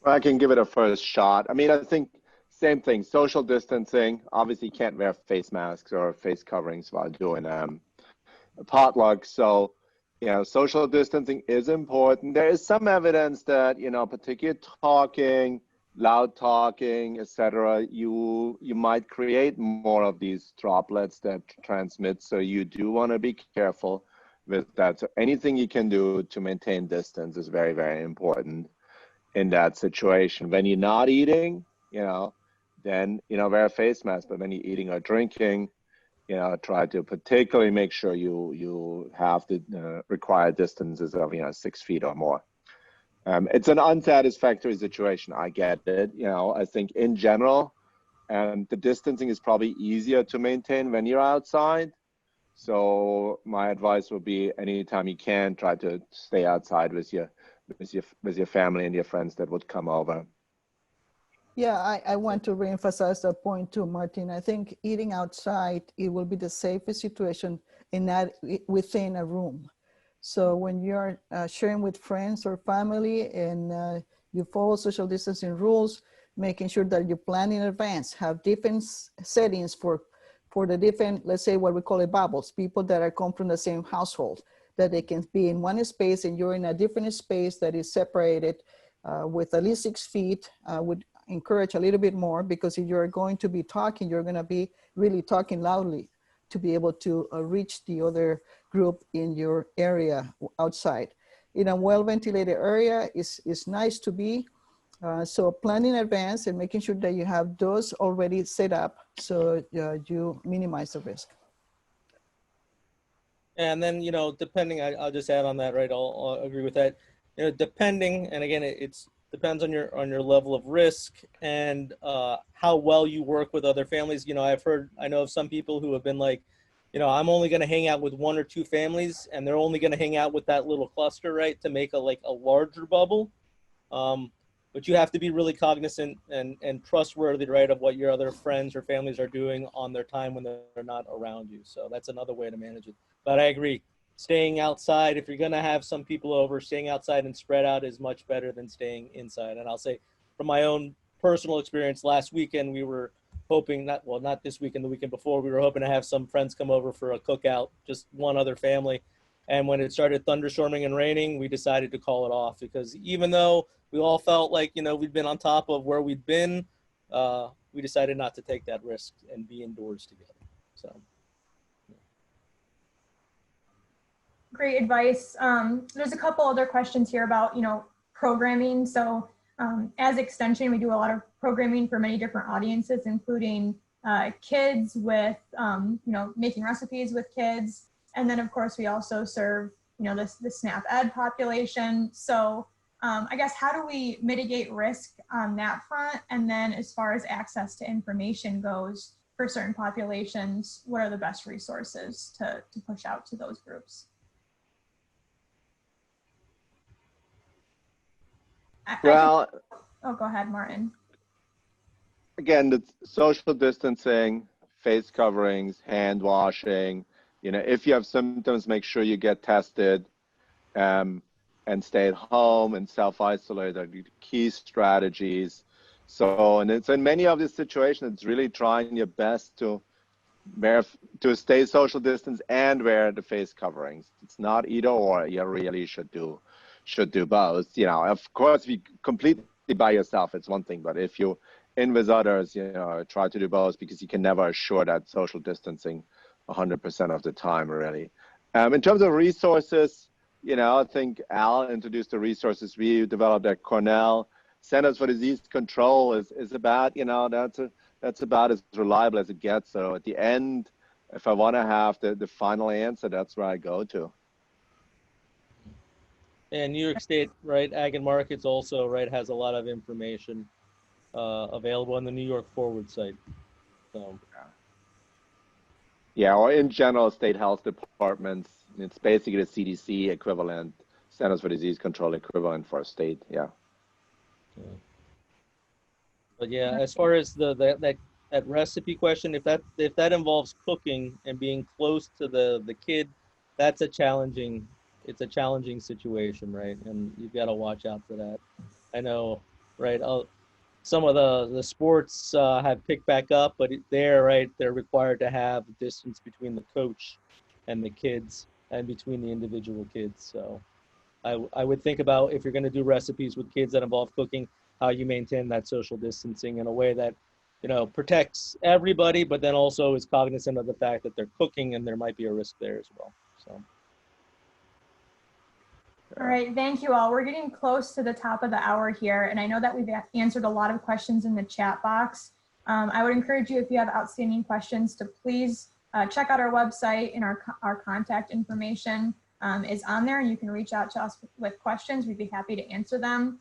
I can give it a first shot. I mean, I think same thing, social distancing. Obviously you can't wear face masks or face coverings while doing a potluck. So, social distancing is important. There is some evidence that, particularly talking, loud talking, etc., you might create more of these droplets that transmit. So you do want to be careful with that. So anything you can do to maintain distance is very, very important in that situation. When you're not eating, then, wear a face mask. But when you're eating or drinking, try to particularly make sure you have the required distances of, 6 feet or more. It's an unsatisfactory situation. I get it. I think in general, the distancing is probably easier to maintain when you're outside. So my advice would be anytime you can, try to stay outside with your family and your friends that would come over. Yeah, I want to reemphasize that point too, Martin. I think eating outside, it will be the safest situation in that within a room. So when you're sharing with friends or family and you follow social distancing rules, making sure that you plan in advance, have different settings for the different, let's say what we call it bubbles, people that are come from the same household, that they can be in one space and you're in a different space that is separated with at least 6 feet. Would encourage a little bit more, because if you're going to be talking, you're going to be really talking loudly to be able to reach the other group in your area outside. In a well-ventilated area is nice to be. So plan in advance and making sure that you have those already set up so you minimize the risk. And then, you know, depending, I'll just add on that, right? I'll agree with that. You know, depending, and again, it's depends on your level of risk and how well you work with other families. You know, I know of some people who have been like, you know, I'm only going to hang out with 1 or 2 families, and they're only going to hang out with that little cluster, right, to make a larger bubble. But you have to be really cognizant and trustworthy, right, of what your other friends or families are doing on their time when they're not around you. So that's another way to manage it. But I agree, staying outside, if you're going to have some people over, staying outside and spread out is much better than staying inside. And I'll say from my own personal experience, last weekend we were hoping, not this weekend, the weekend before, we were hoping to have some friends come over for a cookout, just one other family. And when it started thunderstorming and raining, we decided to call it off, because even though we all felt like, you know, we'd been on top of where we'd been, we decided not to take that risk and be indoors together. So. Great advice. There's a couple other questions here about, you know, programming. So as Extension, we do a lot of programming for many different audiences, including kids with, you know, making recipes with kids. And then of course we also serve, you know, the SNAP Ed population. So I guess, how do we mitigate risk on that front? And then as far as access to information goes for certain populations, what are the best resources to push out to those groups? Well, oh, go ahead, Martin. Again, the social distancing, face coverings, hand washing. You know, if you have symptoms, make sure you get tested, and stay at home and self-isolate are the key strategies. So, and it's in many of these situations, it's really trying your best to stay social distance and wear the face coverings. It's not either or. You really should do both. You know, of course, if you completely by yourself, it's one thing, but if you're in with others, you know, try to do both, because you can never assure that social distancing 100% of the time, really. In terms of resources, you know, I think Al introduced the resources we developed at Cornell. Centers for Disease Control is about, you know, that's about as reliable as it gets. So at the end, if I want to have the final answer, that's where I go to. And New York State, right, Ag and Markets also, right, has a lot of information available on the New York Forward site. So. Yeah, or in general, state health departments. It's basically the CDC equivalent, Centers for Disease Control equivalent for a state. Yeah. But yeah, as far as that recipe question, if that involves cooking and being close to the kid, that's a challenging situation, right? And you've got to watch out for that. I know, right? Some of the sports have picked back up, but they're required to have distance between the coach and the kids and between the individual kids. So I would think about, if you're going to do recipes with kids that involve cooking, how you maintain that social distancing in a way that, you know, protects everybody, but then also is cognizant of the fact that they're cooking and there might be a risk there as well. So. All right, thank you all. We're getting close to the top of the hour here, and I know that we've answered a lot of questions in the chat box. I would encourage you, if you have outstanding questions, to please check out our website, and our contact information is on there, and you can reach out to us with questions. We'd be happy to answer them.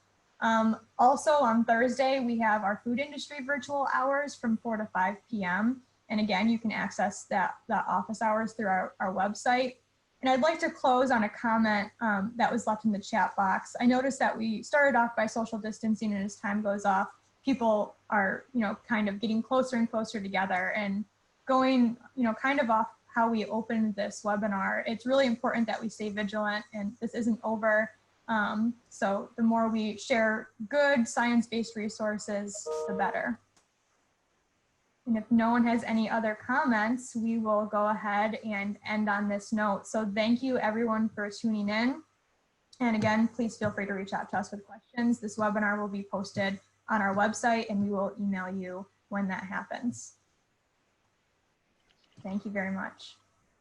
Also on Thursday, we have our food industry virtual hours from 4 to 5 p.m. And again, you can access the office hours through our website. And I'd like to close on a comment that was left in the chat box. I noticed that we started off by social distancing, and as time goes off, people are, you know, kind of getting closer and closer together, and going, you know, kind of off how we opened this webinar. It's really important that we stay vigilant, and this isn't over. So the more we share good science-based resources, the better. And if no one has any other comments, we will go ahead and end on this note. So thank you everyone for tuning in. And again, please feel free to reach out to us with questions. This webinar will be posted on our website, and we will email you when that happens. Thank you very much.